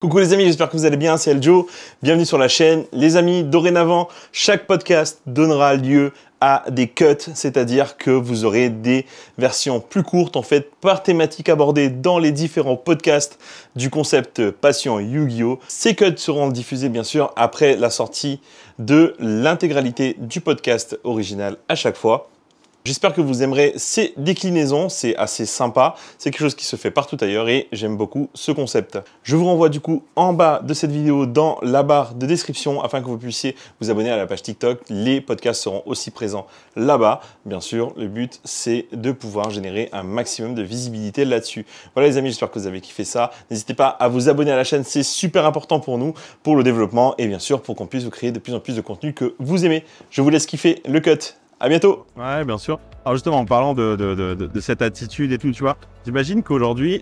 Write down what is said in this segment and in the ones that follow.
Coucou les amis, j'espère que vous allez bien, c'est Eljo, bienvenue sur la chaîne. Les amis, dorénavant, chaque podcast donnera lieu à des cuts, c'est-à-dire que vous aurez des versions plus courtes, en fait, par thématique abordée dans les différents podcasts du concept Passion Yu-Gi-Oh! Ces cuts seront diffusés, bien sûr, après la sortie de l'intégralité du podcast original à chaque fois. J'espère que vous aimerez ces déclinaisons, c'est assez sympa, c'est quelque chose qui se fait partout ailleurs et j'aime beaucoup ce concept. Je vous renvoie du coup en bas de cette vidéo dans la barre de description afin que vous puissiez vous abonner à la page TikTok. Les podcasts seront aussi présents là-bas. Bien sûr, le but c'est de pouvoir générer un maximum de visibilité là-dessus. Voilà les amis, j'espère que vous avez kiffé ça. N'hésitez pas à vous abonner à la chaîne, c'est super important pour nous, pour le développement et bien sûr pour qu'on puisse vous créer de plus en plus de contenu que vous aimez. Je vous laisse kiffer le cut. À bientôt. Ouais, bien sûr. Alors justement, en parlant de cette attitude et tout, tu vois, j'imagine qu'aujourd'hui,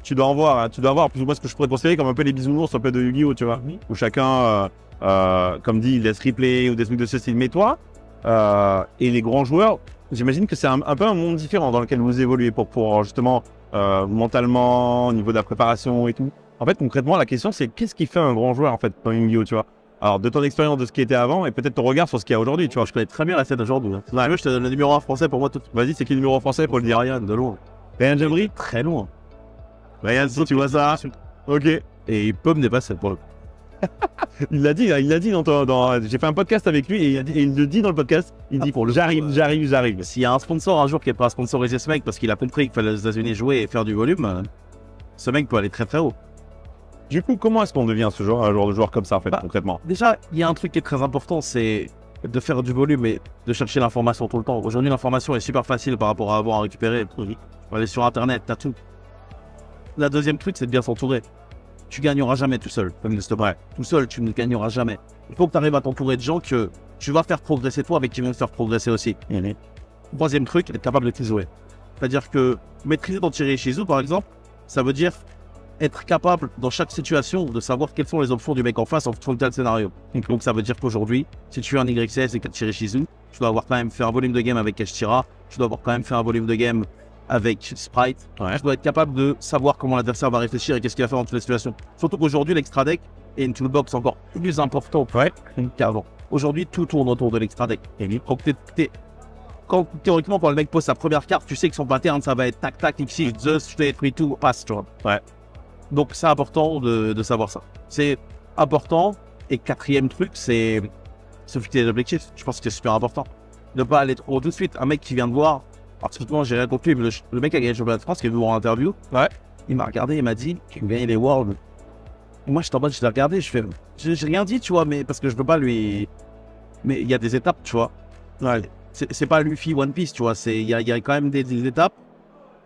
tu dois avoir plus ou moins ce que je pourrais considérer comme un peu les bisounours, un peu de Yu-Gi-Oh, tu vois, où chacun, comme dit, il laisse replay ou des trucs de ce style. Mais toi, et les grands joueurs, j'imagine que c'est un peu un monde différent dans lequel vous évoluez pour justement, mentalement, au niveau de la préparation et tout. En fait, concrètement, la question, c'est qu'est-ce qui fait un grand joueur, en fait, dans Yu-Gi-Oh, tu vois? Alors, de ton expérience de ce qui était avant et peut-être ton regard sur ce qu'il y a aujourd'hui, tu vois. Je connais très bien la scène aujourd'hui. Si tu veux, je te donne le numéro 1 français pour moi tout. Vas-y, c'est qui le numéro 1 français pour le dire? Ryan, de loin. Ryan Jabri? Très loin. Ryan, si tu vois ça. Ok. Et il peut me dépasser pour le coup. Il l'a dit j'ai fait un podcast avec lui et il le dit dans le podcast. Il dit j'arrive. S'il y a un sponsor un jour qui est prêt à sponsoriser ce mec parce qu'il a compris qu'il fallait aux États-Unis jouer et faire du volume, ce mec peut aller très très haut. Du coup, comment est-ce qu'on devient un genre de joueur comme ça, en fait, concrètement? Déjà, il y a un truc qui est très important, c'est de faire du volume et de chercher l'information tout le temps. Aujourd'hui, l'information est super facile par rapport à avoir à récupérer. Tu peux aller sur Internet, t'as tout. La deuxième truc, c'est de bien s'entourer. Tu gagneras jamais tout seul, comme c'est vrai. Tout seul, tu ne gagneras jamais. Il faut que tu arrives à t'entourer de gens que tu vas faire progresser toi, avec qui vont te faire progresser aussi. Troisième truc, être capable de te jouer. C'est-à-dire que maîtriser ton Tirei Shizu, par exemple, ça veut dire être capable, dans chaque situation, de savoir quelles sont les options du mec en face en fonction de tel scénario. Donc ça veut dire qu'aujourd'hui, si tu es un YCS et que tu Tirei Shizu, tu dois avoir quand même fait un volume de game avec Kashtira, tu dois avoir quand même fait un volume de game avec Sprite, tu dois être capable de savoir comment l'adversaire va réfléchir et qu'est-ce qu'il va faire dans toutes les situations. Surtout qu'aujourd'hui, l'extra deck est une toolbox encore plus importante qu'avant. Aujourd'hui, tout tourne autour de l'extra deck. Théoriquement, quand le mec pose sa première carte, tu sais que son pattern, ça va être tac tac, ici, just, straight, free, two, pass, tu vois. Ouais. Donc c'est important de savoir ça. C'est important. Et quatrième truc, c'est se fixer des objectifs. Je pense que c'est super important. Ne pas aller trop tout de suite. Un mec qui vient de voir, alors typiquement j'ai rien compris, mais le mec a gagné le championnat de France, qui est venu voir l'interview. Ouais. Il m'a regardé, il m'a dit qu'il gagnait les Worlds. Et moi j'étais en mode, je l'ai regardé, je fais, j'ai rien dit, tu vois, mais parce que je veux pas lui. Mais il y a des étapes, tu vois. Ouais. C'est pas Luffy One Piece, tu vois. Il y a quand même des étapes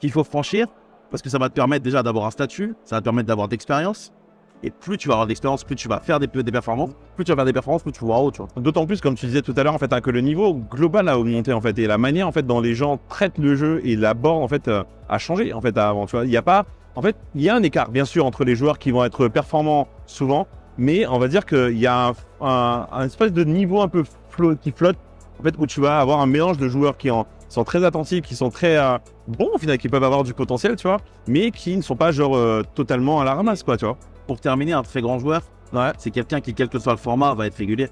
qu'il faut franchir. Parce que ça va te permettre déjà d'avoir un statut, ça va te permettre d'avoir d'expérience. Et plus tu vas avoir d'expérience, plus tu vas faire des performances, plus tu vas faire des performances, plus tu vas voir haut, tu vois. D'autant plus, comme tu disais tout à l'heure, en fait, que le niveau global a augmenté, en fait, et la manière, en fait, dont les gens traitent le jeu et l'abordent, en fait, a changé, en fait, avant, tu vois. Il y a pas, en fait, il y a un écart, bien sûr, entre les joueurs qui vont être performants souvent, mais on va dire qu'il y a un espèce de niveau un peu qui flotte, en fait, où tu vas avoir un mélange de joueurs qui sont très attentifs, qui sont très bons au final, qui peuvent avoir du potentiel, tu vois, mais qui ne sont pas genre totalement à la ramasse, quoi, tu vois. Pour terminer, un très grand joueur, c'est quelqu'un qui, quel que soit le format, va être régulier.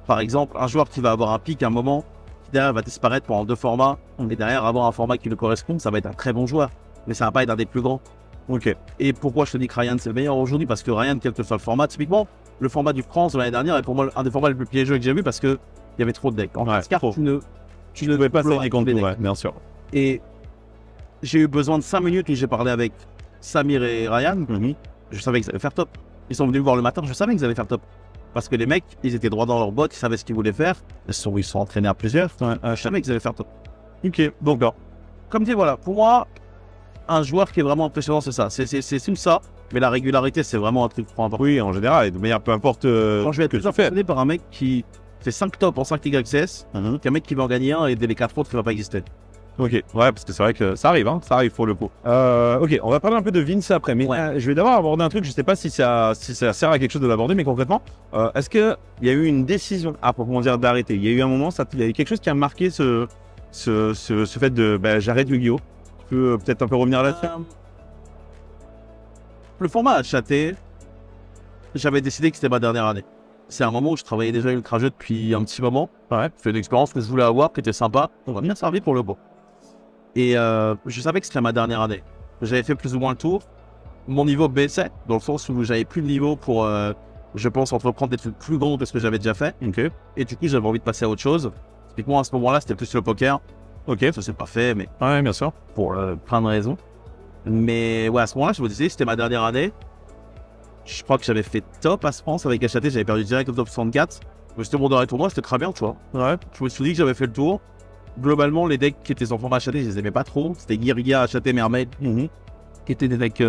Par exemple, un joueur qui va avoir un pic à un moment, qui derrière va disparaître pendant 2 formats, et derrière avoir un format qui lui correspond, ça va être un très bon joueur, mais ça va pas être un des plus grands. Ok. Et pourquoi je te dis que Ryan c'est le meilleur aujourd'hui? Parce que Ryan, quel que soit le format, typiquement, le format du France de l'année dernière est pour moi un des formats les plus piégeux que j'ai vu parce que il y avait trop de decks. En carte, tu ne pouvais pas faire les comptes, bien sûr. Et j'ai eu besoin de 5 minutes où j'ai parlé avec Samir et Ryan. Je savais qu'ils allaient faire top. Ils sont venus me voir le matin, je savais qu'ils allaient faire top. Parce que les mecs, ils étaient droits dans leur botte, ils savaient ce qu'ils voulaient faire. Ils sont entraînés à plusieurs. Je savais qu'ils allaient faire top. Ok, donc là. Comme dit, voilà, pour moi, un joueur qui est vraiment impressionnant, c'est ça. C'est ça, mais la régularité, c'est vraiment un truc important. Oui, en général, et de manière peu importe quand je vais être plus impressionné par un mec qui fait 5 tops en 5 YCS, qu'un mec qui va en gagner un et dès les 4 autres, il va pas exister. Ok, ouais, parce que c'est vrai que ça arrive pour le coup. Ok, on va parler un peu de Vince après, mais je vais d'abord aborder un truc, je sais pas si ça sert à quelque chose de l'aborder, mais concrètement, est-ce qu'il y a eu une décision à proprement dire d'arrêter? Il y a eu un moment, il y a eu quelque chose qui a marqué ce fait de j'arrête Yu-Gi-Oh! Tu peux peut-être un peu revenir là-dessus? Le format a chaté, j'avais décidé que c'était ma dernière année. C'est un moment où je travaillais déjà Ultra Jeu depuis un petit moment. Ouais. C'est une expérience que je voulais avoir, qui était sympa. On m'a bien servi pour le coup. Et je savais que c'était ma dernière année. J'avais fait plus ou moins le tour. Mon niveau baissait, dans le sens où j'avais plus de niveau pour, je pense, entreprendre des trucs plus grands que ce que j'avais déjà fait. Ok. Et du coup, j'avais envie de passer à autre chose. Typiquement, à ce moment-là, c'était plus le poker. Ok. Ça s'est pas fait, mais Ouais, bien sûr. pour plein de raisons. Mais ouais, à ce moment-là, je me disais, c'était ma dernière année. Je crois que j'avais fait top à ce moment avec HAT, j'avais perdu direct au top 64. Mais c'était mon dernier tournoi, c'était très bien, tu vois. Ouais. Je me suis dit que j'avais fait le tour. Globalement, les decks qui étaient en format HAT, je les aimais pas trop. C'était Guerilla, HAT, Mermaid, qui étaient des decks.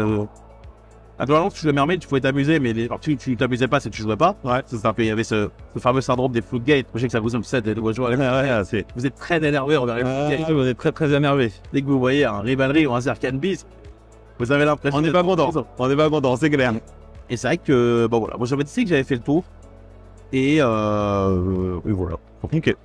Globalement, si tu jouais Mermaid, tu pouvais t'amuser, mais alors, tu t'amusais pas si tu jouais pas. Ouais. C'est ça. Il y avait ce fameux syndrome des floodgates. Je sais que ça vous obsède, les nouveaux joueurs. C'est. Vous êtes très énervé envers les floodgates. Vous êtes très très énervé. Dès que vous voyez un Rivalry ou un Zerkan Beast, vous avez l'impression. On n'est pas content. On n'est pas content, c'est clair. Et c'est vrai que, bon voilà, moi j'avais dit que j'avais fait le tour. Et voilà. Ok.